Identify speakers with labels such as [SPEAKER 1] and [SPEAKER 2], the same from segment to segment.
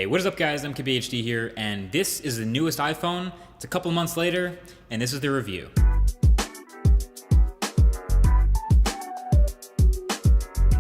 [SPEAKER 1] Hey, what is up guys, MKBHD here, and this is the newest iPhone. It's a couple months later, and this is the review.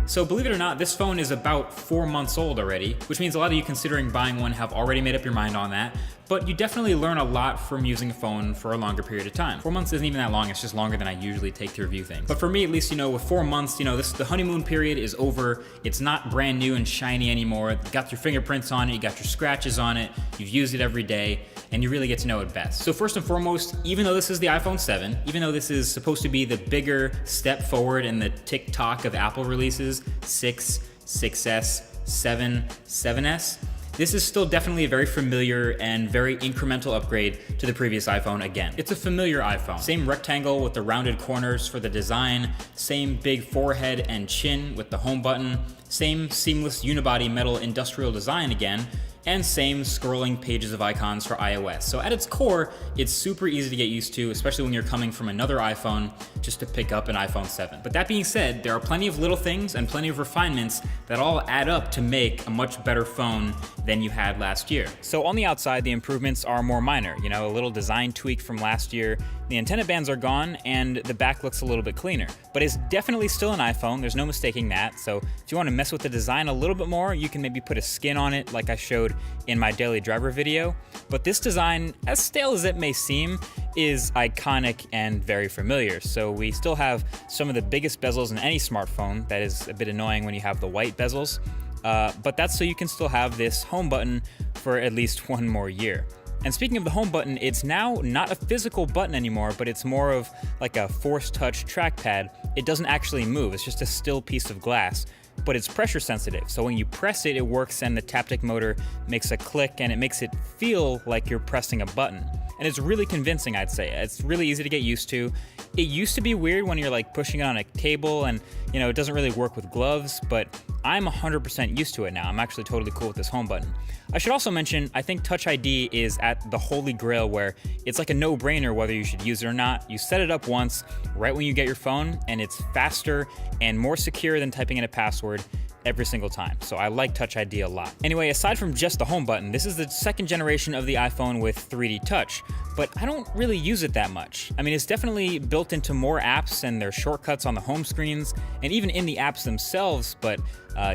[SPEAKER 1] So believe it or not, this phone is about 4 months old already, which means a lot of you considering buying one have already made up your mind on that, but you definitely learn a lot from using a phone for a longer period of time. 4 months isn't even that long, it's just longer than I usually take to review things. But for me, at least, with 4 months, the honeymoon period is over. It's not brand new and shiny anymore. You got your fingerprints on it, you got your scratches on it, you've used it every day, and you really get to know it best. So first and foremost, even though this is the iPhone 7, even though this is supposed to be the bigger step forward in the tick-tock of Apple releases, 6, 6S, 7, 7S, this is still definitely a very familiar and very incremental upgrade to the previous iPhone again. It's a familiar iPhone. Same rectangle with the rounded corners for the design, same big forehead and chin with the home button, same seamless unibody metal industrial design again, and same scrolling pages of icons for iOS. So at its core, it's super easy to get used to, especially when you're coming from another iPhone just to pick up an iPhone 7. But that being said, there are plenty of little things and plenty of refinements that all add up to make a much better phone than you had last year. So on the outside, the improvements are more minor. A little design tweak from last year. The antenna bands are gone and the back looks a little bit cleaner. But it's definitely still an iPhone, there's no mistaking that. So if you want to mess with the design a little bit more, you can maybe put a skin on it like I showed in my daily driver video. But this design, as stale as it may seem, is iconic and very familiar. So we still have some of the biggest bezels in any smartphone. That is a bit annoying when you have the white bezels. But that's so you can still have this home button for at least one more year. And speaking of the home button, it's now not a physical button anymore, but it's more of like a force touch trackpad. It doesn't actually move, it's just a still piece of glass, but it's pressure sensitive. So when you press it, it works and the taptic motor makes a click and it makes it feel like you're pressing a button. And it's really convincing, I'd say. It's really easy to get used to. It used to be weird when you're like pushing it on a table and it doesn't really work with gloves, but I'm 100% used to it now. I'm actually totally cool with this home button. I should also mention, I think Touch ID is at the holy grail where it's like a no-brainer whether you should use it or not. You set it up once, right when you get your phone, and it's faster and more secure than typing in a password every single time. So I like Touch ID a lot. Anyway, aside from just the home button, this is the second generation of the iPhone with 3D Touch, but I don't really use it that much. I mean, it's definitely built into more apps and their shortcuts on the home screens and even in the apps themselves, but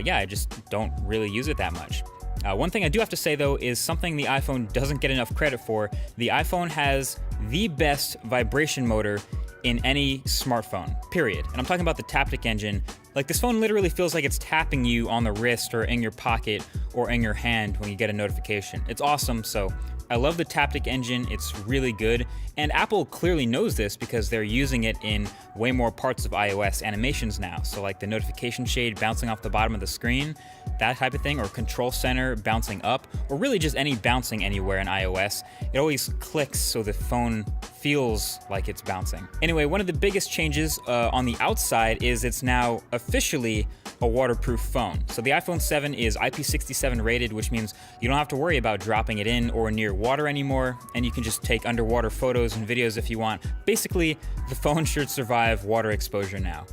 [SPEAKER 1] yeah, I just don't really use it that much. One thing I do have to say though is something the iPhone doesn't get enough credit for. The iPhone has the best vibration motor in any smartphone, period. And I'm talking about the Taptic engine. Like, this phone literally feels like it's tapping you on the wrist or in your pocket or in your hand when you get a notification. It's awesome, so I love the Taptic engine, it's really good, and Apple clearly knows this because they're using it in way more parts of iOS animations now. So like the notification shade bouncing off the bottom of the screen, that type of thing, or control center bouncing up, or really just any bouncing anywhere in iOS. It always clicks so the phone feels like it's bouncing. Anyway, one of the biggest changes on the outside is it's now officially a waterproof phone. So the iPhone 7 is IP67 rated, which means you don't have to worry about dropping it in or near water anymore, and you can just take underwater photos and videos if you want. Basically, the phone should survive water exposure now.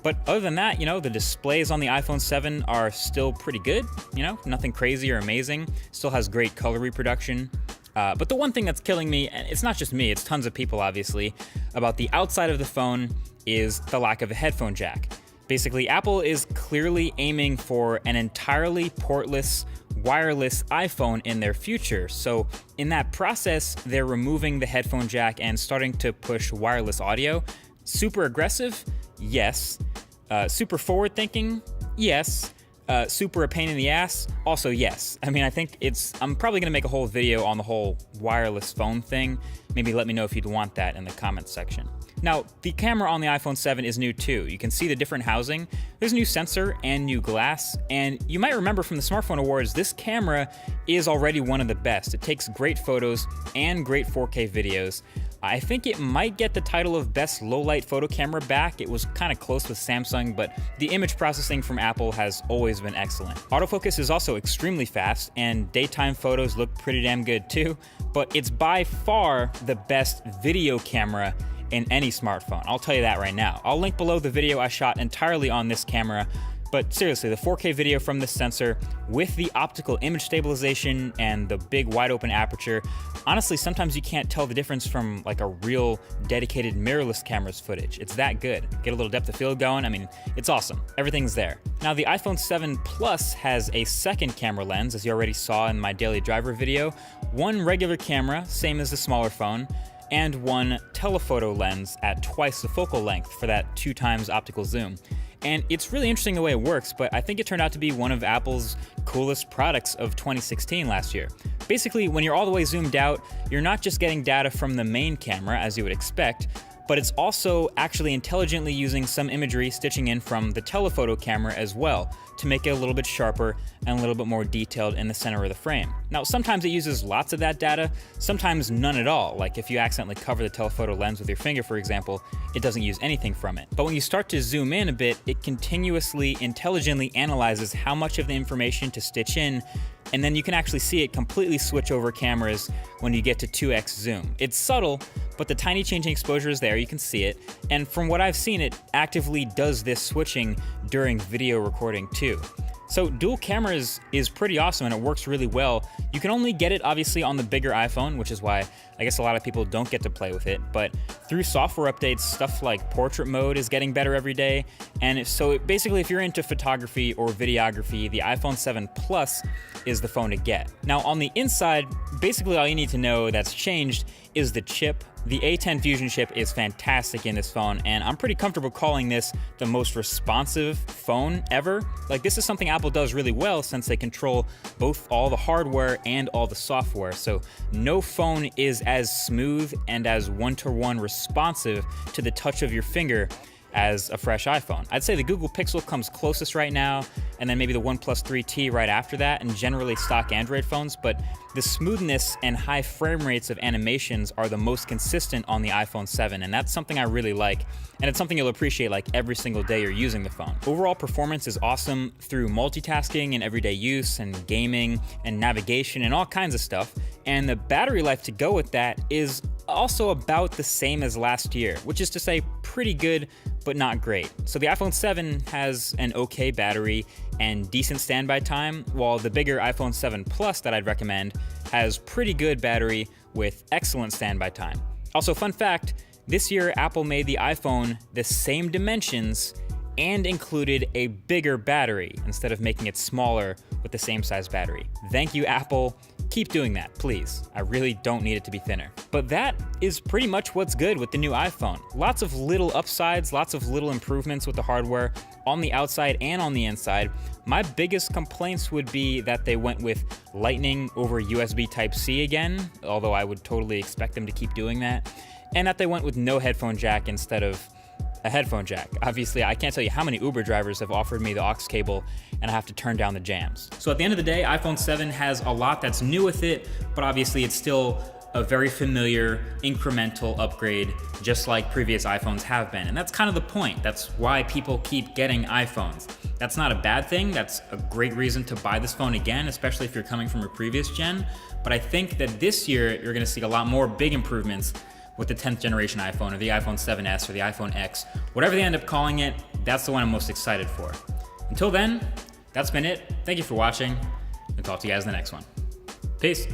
[SPEAKER 1] But other than that, the displays on the iPhone 7 are still pretty good, nothing crazy or amazing. Still has great color reproduction. But the one thing that's killing me, and it's not just me, it's tons of people obviously, about the outside of the phone is the lack of a headphone jack. Basically, Apple is clearly aiming for an entirely portless, wireless iPhone in their future. So in that process, they're removing the headphone jack and starting to push wireless audio. Super aggressive? Yes. Super forward thinking? Yes. Super a pain in the ass? Also yes. I mean, I'm probably gonna make a whole video on the whole wireless phone thing. Maybe let me know if you'd want that in the comments section. Now, the camera on the iPhone 7 is new too. You can see the different housing. There's a new sensor and new glass, and you might remember from the Smartphone Awards, this camera is already one of the best. It takes great photos and great 4K videos. I think it might get the title of best low-light photo camera back. It was kind of close with Samsung, but the image processing from Apple has always been excellent. Autofocus is also extremely fast, and daytime photos look pretty damn good too, but it's by far the best video camera in any smartphone. I'll tell you that right now. I'll link below the video I shot entirely on this camera But seriously, the 4K video from this sensor with the optical image stabilization and the big wide open aperture, honestly, sometimes you can't tell the difference from like a real dedicated mirrorless camera's footage. It's that good. Get a little depth of field going. I mean, it's awesome. Everything's there. Now, the iPhone 7 Plus has a second camera lens, as you already saw in my daily driver video, one regular camera, same as the smaller phone, and one telephoto lens at twice the focal length for that 2x optical zoom. And it's really interesting the way it works, but I think it turned out to be one of Apple's coolest products of 2016 last year. Basically, when you're all the way zoomed out, you're not just getting data from the main camera, as you would expect, but it's also actually intelligently using some imagery stitching in from the telephoto camera as well to make it a little bit sharper and a little bit more detailed in the center of the frame. Now, sometimes it uses lots of that data, sometimes none at all. Like if you accidentally cover the telephoto lens with your finger, for example, it doesn't use anything from it. But when you start to zoom in a bit, it continuously, intelligently analyzes how much of the information to stitch in, and then you can actually see it completely switch over cameras when you get to 2x zoom. It's subtle, but the tiny change in exposure is there, you can see it, and from what I've seen, it actively does this switching during video recording too. So dual cameras is pretty awesome and it works really well. You can only get it obviously on the bigger iPhone, which is why I guess a lot of people don't get to play with it, but through software updates, stuff like portrait mode is getting better every day. And basically if you're into photography or videography, the iPhone 7 Plus is the phone to get. Now on the inside, basically all you need to know that's changed is the chip. The A10 Fusion chip is fantastic in this phone, and I'm pretty comfortable calling this the most responsive phone ever. Like, this is something Apple does really well since they control both all the hardware and all the software. So no phone is as smooth and as one-to-one responsive to the touch of your finger as a fresh iPhone. I'd say the Google Pixel comes closest right now, and then maybe the OnePlus 3T right after that, and generally stock Android phones, but the smoothness and high frame rates of animations are the most consistent on the iPhone 7, and that's something I really like, and it's something you'll appreciate like every single day you're using the phone. Overall performance is awesome through multitasking and everyday use and gaming and navigation and all kinds of stuff, and the battery life to go with that is also about the same as last year, which is to say pretty good, but not great. So the iPhone 7 has an okay battery and decent standby time, while the bigger iPhone 7 Plus that I'd recommend has pretty good battery with excellent standby time. Also, fun fact, this year Apple made the iPhone the same dimensions and included a bigger battery instead of making it smaller with the same size battery. Thank you, Apple. Keep doing that, please. I really don't need it to be thinner. But that is pretty much what's good with the new iPhone. Lots of little upsides, lots of little improvements with the hardware on the outside and on the inside. My biggest complaints would be that they went with Lightning over USB Type-C again, although I would totally expect them to keep doing that, and that they went with no headphone jack instead of a headphone jack. Obviously, I can't tell you how many Uber drivers have offered me the aux cable and I have to turn down the jams. So at the end of the day, iPhone 7 has a lot that's new with it, but obviously it's still a very familiar incremental upgrade, just like previous iPhones have been. And that's kind of the point. That's why people keep getting iPhones. That's not a bad thing. That's a great reason to buy this phone again, especially if you're coming from a previous gen. But I think that this year, you're gonna see a lot more big improvements with the 10th generation iPhone or the iPhone 7S or the iPhone X. Whatever they end up calling it, that's the one I'm most excited for. Until then, that's been it. Thank you for watching, and talk to you guys in the next one. Peace.